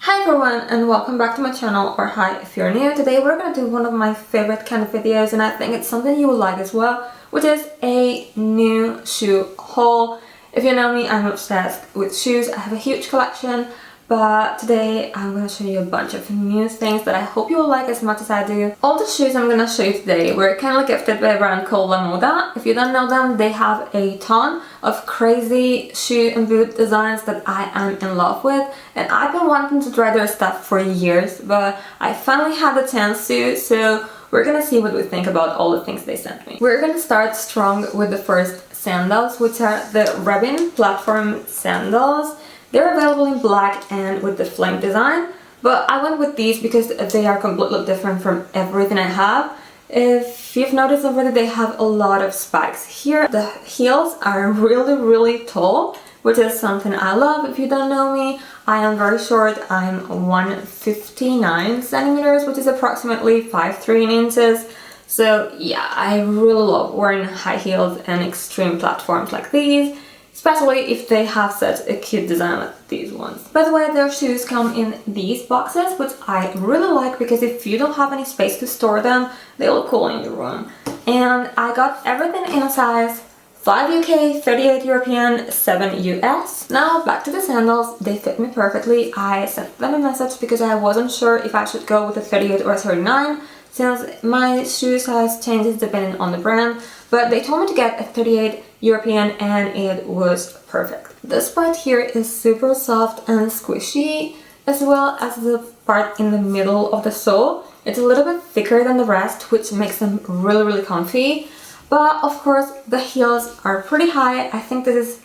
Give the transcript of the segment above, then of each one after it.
Hi everyone and welcome back to my channel, or hi if you're new. Today we're going to do one of my favorite kind of videos, and I think it's something you will like as well, which is a new shoe haul. If you know me, I'm obsessed with shoes. I have a huge collection, but today I'm going to show you a bunch of new things that I hope you will like as much as I do. All the shoes I'm going to show you today were kind of gifted by a brand called LAMODA. If you don't know them, they have a ton of crazy shoe and boot designs that I am in love with, and I've been wanting to try their stuff for years, but I finally had the chance to, so we're gonna see what we think about all the things they sent me. We're gonna start strong with the first sandals, which are the REVIN platform sandals. They're available in black and with the flame design, but I went with these because they are completely different from everything I have. If you've noticed already, they have a lot of spikes here. The heels are really tall, which is something I love. If you don't know me, I am very short. I'm 159 centimeters, which is approximately 5'3" inches. So yeah, I really love wearing high heels and extreme platforms like these, especially if they have such a cute design like these ones. By the way, their shoes come in these boxes, which I really like because if you don't have any space to store them, they look cool in your room. And I got everything in a size 5 UK, 38 European, 7 US. Now back to the sandals. They fit me perfectly. I sent them a message because I wasn't sure if I should go with a 38 or a 39, since my shoe size changes depending on the brand, but they told me to get a 38 European and it was perfect. This part here is super soft and squishy, as well as the part in the middle of the sole. It's a little bit thicker than the rest, which makes them really comfy. But of course the heels are pretty high. I think this is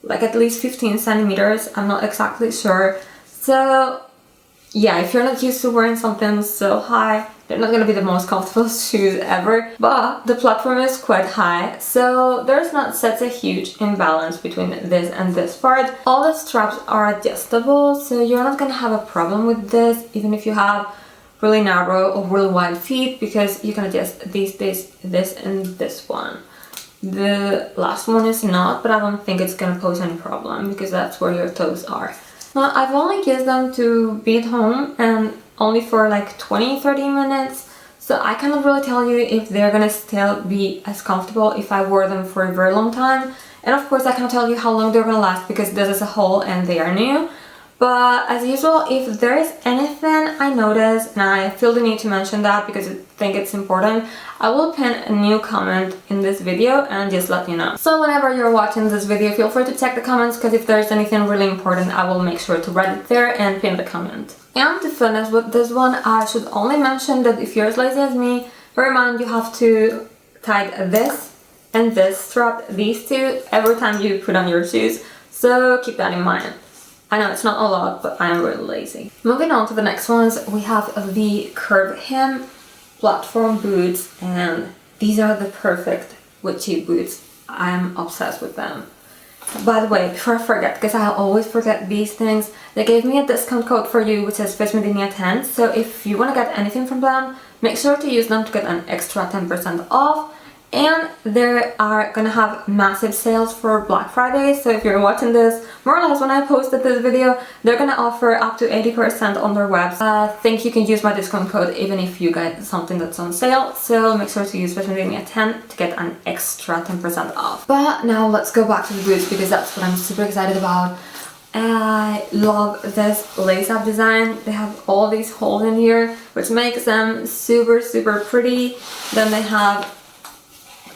like at least 15 centimeters. I'm not exactly sure. So yeah, if you're not used to wearing something so high, they're not gonna be the most comfortable shoes ever. But the platform is quite high, so there's not such a huge imbalance between this and this part. All the straps are adjustable, so you're not gonna have a problem with this, even if you have really narrow or really wide feet, because you can adjust this and this one. The last one is not, but I don't think it's gonna pose any problem because that's where your toes are. Now, I've only used them to be at home and only for like 20-30 minutes, so I cannot really tell you if they're gonna still be as comfortable if I wore them for a very long time. And of course I can't tell you how long they're gonna last because this is a haul and they are new. But as usual, if there is anything I notice, and I feel the need to mention that because I think it's important, I will pin a new comment in this video and just let you know. So whenever you're watching this video, feel free to check the comments, because if there's anything really important, I will make sure to write it there and pin the comment. And to finish with this one, I should only mention that if you're as lazy as me, bear in mind you have to tie this and this strap, these two, every time you put on your shoes. So keep that in mind. I know it's not a lot, but I am really lazy. Moving on to the next ones, we have the CURV HIM platform boots, and these are the perfect witchy boots. I am obsessed with them. By the way, before I forget, because I always forget these things, they gave me a discount code for you which says Vesmedinia 10, so if you want to get anything from them, make sure to use them to get an extra 10% off. And they are gonna have massive sales for Black Friday, so if you're watching this more or less when I posted this video, they're gonna offer up to 80% on their website. I think you can use my discount code even if you get something that's on sale, so make sure to use Vesmedinia 10 to get an extra 10% off. But now let's go back to the boots because that's what I'm super excited about. I love this lace-up design. They have all these holes in here, which makes them super pretty. Then they have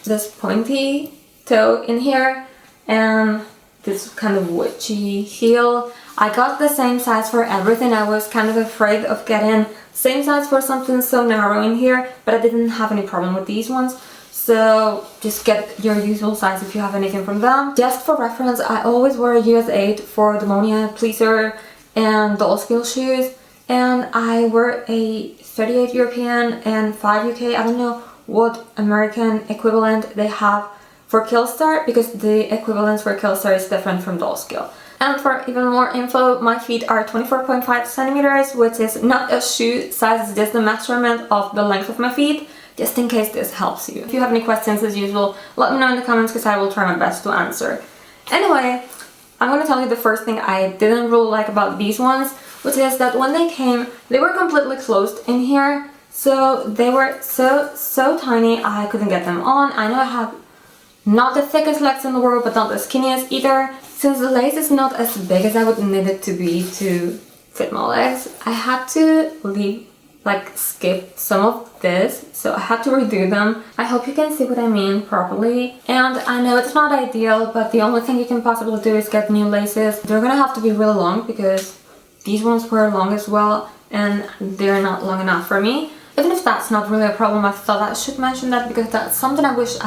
this pointy toe in here and this kind of witchy heel. I got the same size for everything. I was kind of afraid of getting same size for something so narrow in here, but I didn't have any problem with these ones. So just get your usual size if you have anything from them. Just for reference, I always wear a US 8 for Demonia, Pleaser, and Dollskill shoes, and I wear a 38 European and 5 UK. I don't know what American equivalent they have for KILLSTAR, because the equivalence for KILLSTAR is different from Dollskill. And for even more info, my feet are 24.5 centimeters, which is not a shoe size, it's just the measurement of the length of my feet, just in case this helps you. If you have any questions, as usual, let me know in the comments because I will try my best to answer. Anyway, I'm gonna tell you the first thing I didn't really like about these ones, which is that when they came, they were completely closed in here. So they were so tiny, I couldn't get them on. I know I have not the thickest legs in the world, but not the skinniest either. Since the lace is not as big as I would need it to be to fit my legs, I had to skip some of this, so I had to redo them. I hope you can see what I mean properly. And I know it's not ideal, but the only thing you can possibly do is get new laces. They're gonna have to be really long because these ones were long as well, and they're not long enough for me. Even if that's not really a problem, I thought I should mention that because that's something I wish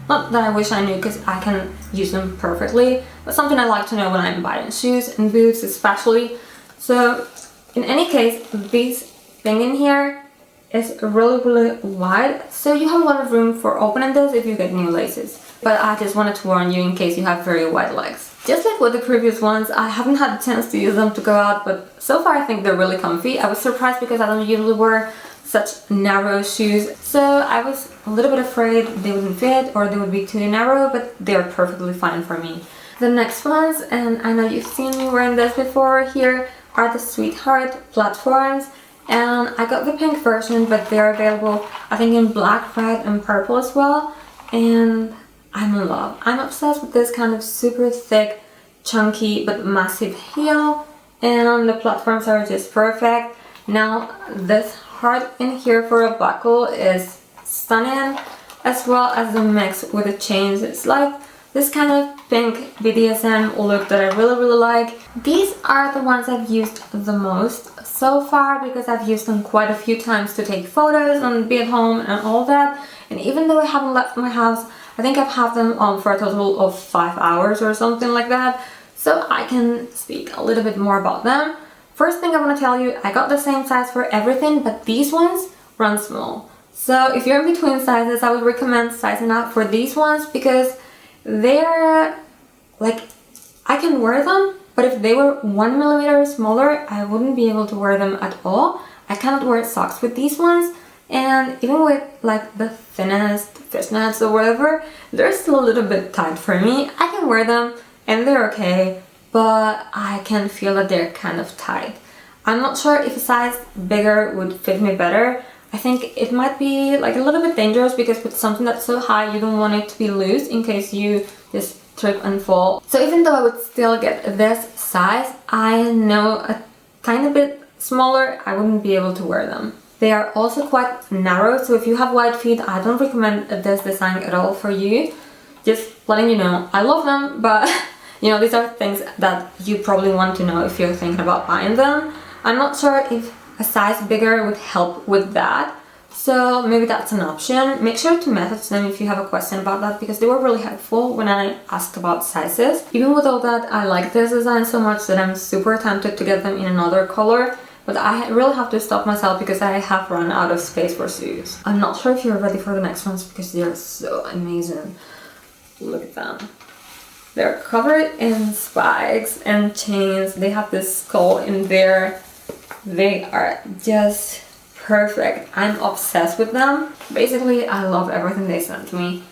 not that I wish I knew because I can use them perfectly, but something I like to know when I'm buying shoes and boots especially. So in any case, this thing in here is really wide, so you have a lot of room for opening this if you get new laces. But I just wanted to warn you in case you have very wide legs. Just like with the previous ones, I haven't had a chance to use them to go out, but so far I think they're really comfy. I was surprised because I don't usually wear such narrow shoes, so I was a little bit afraid they wouldn't fit or they would be too narrow, but they're perfectly fine for me. The next ones, and I know you've seen me wearing this before, here are the Sweetheart platforms, and I got the pink version, but they're available I think in black, red and purple as well, and I'm in love. I'm obsessed with this kind of super thick, chunky but massive heel, and the platforms are just perfect. Now this heart in here for a buckle is stunning, as well as the mix with the chains. It's like this kind of pink BDSM look that I really like. These are the ones I've used the most so far because I've used them quite a few times to take photos and be at home and all that. And even though I haven't left my house, I think I've had them on for a total of 5 hours or something like that. So I can speak a little bit more about them. First thing I want to tell you, I got the same size for everything, but these ones run small. So if you're in between sizes, I would recommend sizing up for these ones because they're like, I can wear them, but if they were 1 millimeter smaller, I wouldn't be able to wear them at all. I cannot wear socks with these ones, and even with like the thinnest fishnets or whatever, they're still a little bit tight for me. I can wear them and they're okay, but I can feel that they're kind of tight. I'm not sure if a size bigger would fit me better. I think it might be like a little bit dangerous because with something that's so high, you don't want it to be loose in case you just trip and fall. So even though I would still get this size, I know a tiny bit smaller, I wouldn't be able to wear them. They are also quite narrow, so if you have wide feet, I don't recommend this design at all for you. Just letting you know, I love them, but you know, these are things that you probably want to know if you're thinking about buying them. I'm not sure if a size bigger would help with that, so maybe that's an option. Make sure to message them if you have a question about that because they were really helpful when I asked about sizes. Even with all that, I like this design so much that I'm super tempted to get them in another color, but I really have to stop myself because I have run out of space for shoes. I'm not sure if you're ready for the next ones because they're so amazing. Look at them. They're covered in spikes and chains. They have this skull in there. They are just perfect. I'm obsessed with them. Basically, I love everything they sent me.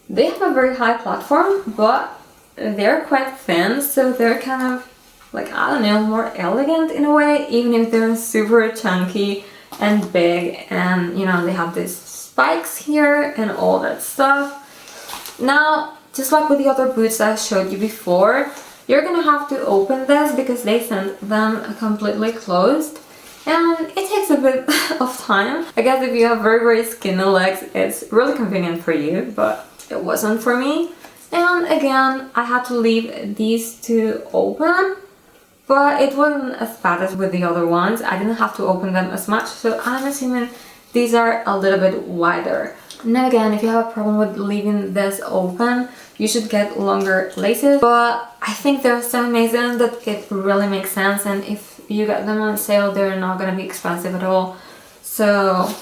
They have a very high platform, but they're quite thin, so they're kind of like, I don't know, more elegant in a way, even if they're super chunky and big, and you know, they have these spikes here and all that stuff. Now, just like with the other boots I showed you before, you're gonna have to open this because they sent them completely closed, and it takes a bit of time. I guess if you have very skinny legs, it's really convenient for you, but it wasn't for me. And again, I had to leave these two open, but it wasn't as bad as with the other ones. I didn't have to open them as much, so I'm assuming these are a little bit wider. Now again, if you have a problem with leaving this open, you should get longer laces, but I think they're so amazing that it really makes sense, and if you get them on sale, they're not gonna be expensive at all. So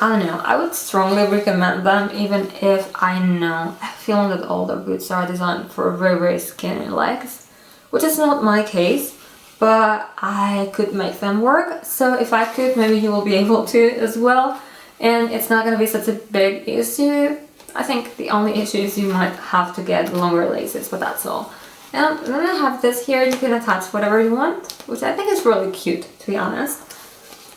I don't know, I would strongly recommend them, even if I know, I feel that all the boots are designed for very skinny legs, which is not my case, but I could make them work. So if I could, maybe you will be able to as well, and it's not gonna be such a big issue. I think the only issue is you might have to get longer laces, but that's all. And then I have this here, you can attach whatever you want, which I think is really cute, to be honest.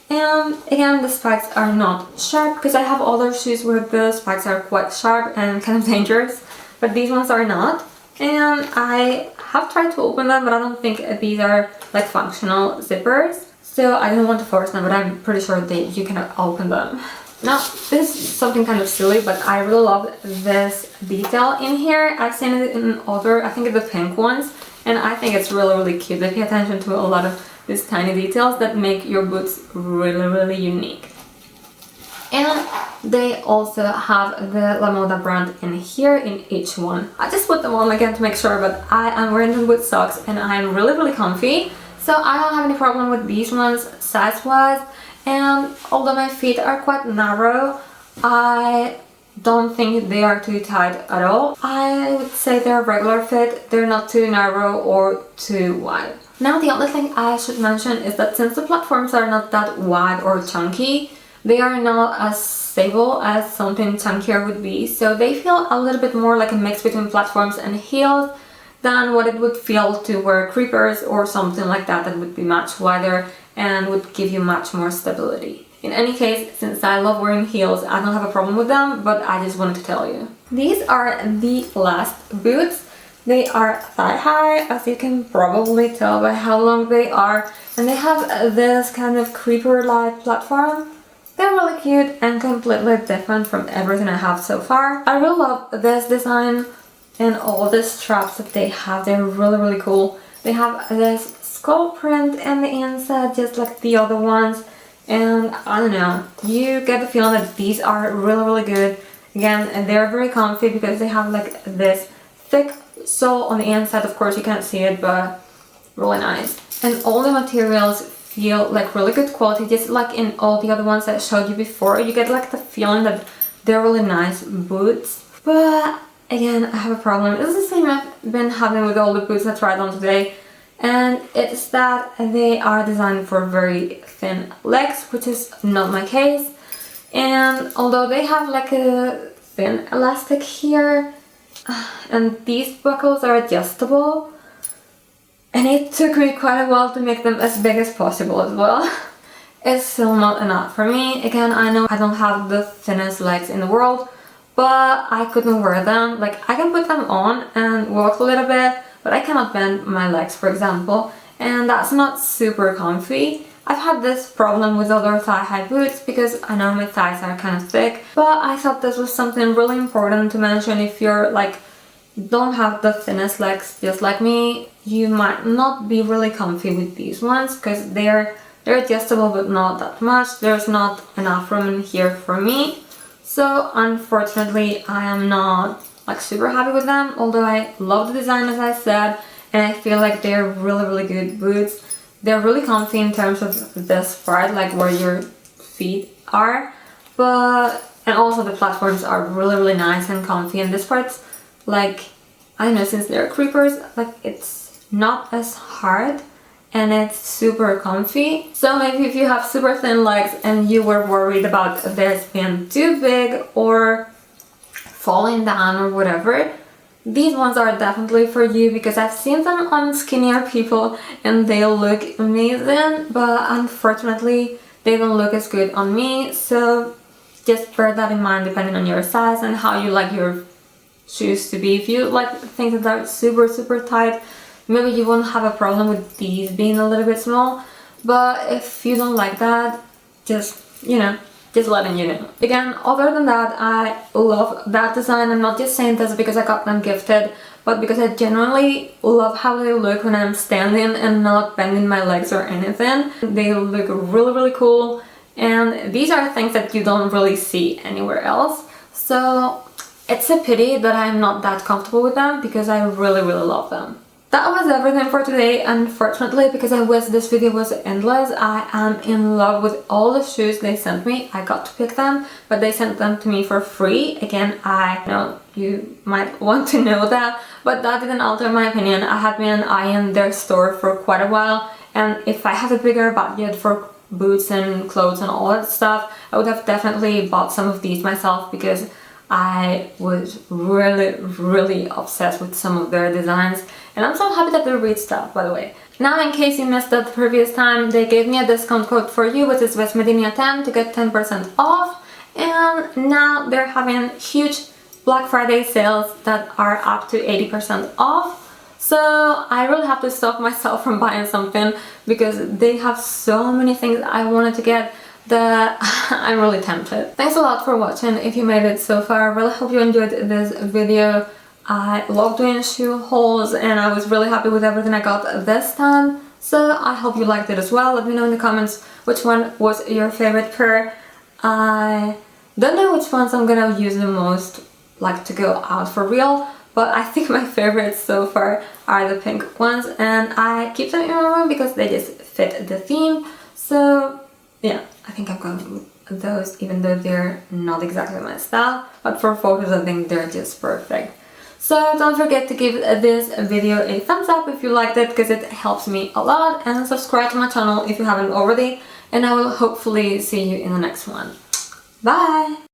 And again, the spikes are not sharp, because I have other shoes where the spikes are quite sharp and kind of dangerous, but these ones are not. And I have tried to open them, but I don't think these are like functional zippers, so I don't want to force them, but I'm pretty sure that you can open them. Now, this is something kind of silly, but I really love this detail in here. I've seen it in other, I think it's the pink ones, and I think it's really cute. They pay attention to a lot of these tiny details that make your boots really unique. And they also have the LAMODA brand in here in each one. I just put them on again to make sure, but I am wearing them with socks and I'm really comfy. So I don't have any problem with these ones size-wise. And although my feet are quite narrow, I don't think they are too tight at all. I would say they're a regular fit. They're not too narrow or too wide. Now the only thing I should mention is that since the platforms are not that wide or chunky, they are not as stable as something chunkier would be, so they feel a little bit more like a mix between platforms and heels than what it would feel to wear creepers or something like that that would be much wider and would give you much more stability. In any case, since I love wearing heels, I don't have a problem with them, but I just wanted to tell you. These are the last boots. They are thigh-high, as you can probably tell by how long they are, and they have this kind of creeper-like platform. They're really cute and completely different from everything I have so far. I really love this design and all the straps that they have. They're really cool. They have this skull print in the inside, just like the other ones. And I don't know, you get the feeling that these are really good. Again, they're very comfy because they have like this thick sole on the inside. Of course, you can't see it, but really nice. And all the materials feel like really good quality, just like in all the other ones that I showed you before. You get like the feeling that they're really nice boots. But again, I have a problem. It's the same I've been having with all the boots I tried on today, and it's that they are designed for very thin legs, which is not my case. And although they have like a thin elastic here, and these buckles are adjustable, and it took me quite a while to make them as big as possible as well. It's still not enough for me. Again, I know I don't have the thinnest legs in the world, but I couldn't wear them. Like, I can put them on and walk a little bit, but I cannot bend my legs, for example, and that's not super comfy. I've had this problem with other thigh-high boots because I know my thighs are kind of thick, but I thought this was something really important to mention. If you're like don't have the thinnest legs just like me, you might not be really comfy with these ones because they're adjustable but not that much. There's not enough room in here for me, so unfortunately I am not like super happy with them, although I love the design as I said, and I feel like they're really good boots. They're really comfy in terms of this part, like where your feet are, and also the platforms are really nice and comfy, and this part's like, I don't know, since they're creepers, like it's not as hard and it's super comfy. So maybe if you have super thin legs and you were worried about this being too big or falling down or whatever, these ones are definitely for you, because I've seen them on skinnier people and they look amazing, but unfortunately they don't look as good on me. So just bear that in mind depending on your size and how you like your shoes to be. If you like things that are super tight, maybe you won't have a problem with these being a little bit small, but if you don't like that, just, you know, just letting you know. Again, other than that, I love that design. I'm not just saying this because I got them gifted, but because I genuinely love how they look when I'm standing and not bending my legs or anything. They look really cool, and these are things that you don't really see anywhere else. So it's a pity that I'm not that comfortable with them because I really love them. That was everything for today, unfortunately, because I wish this video was endless. I am in love with all the shoes they sent me. I got to pick them, but they sent them to me for free. Again, I know you might want to know that, but that didn't alter my opinion. I had been eyeing their store for quite a while, and if I had a bigger budget for boots and clothes and all that stuff, I would have definitely bought some of these myself, because I was really obsessed with some of their designs, And I'm so happy that they reached out, by the way. Now, in case you missed it the previous time, they gave me a discount code for you, which is Vesmedinia 10 to get 10% off. And now they're having huge Black Friday sales that are up to 80% off. So I really have to stop myself from buying something because they have so many things I wanted to get that I'm really tempted. Thanks a lot for watching. If you made it so far, I really hope you enjoyed this video. I love doing shoe hauls and I was really happy with everything I got this time. So I hope you liked it as well. Let me know in the comments which one was your favorite pair. I don't know which ones I'm gonna use the most, like to go out for real. But I think my favorites so far are the pink ones, and I keep them in my room because they just fit the theme. So yeah, I think I'm going with those, even though they're not exactly my style, but for photos I think they're just perfect. So don't forget to give this video a thumbs up if you liked it, because it helps me a lot, and subscribe to my channel if you haven't already, and I will hopefully see you in the next one. Bye!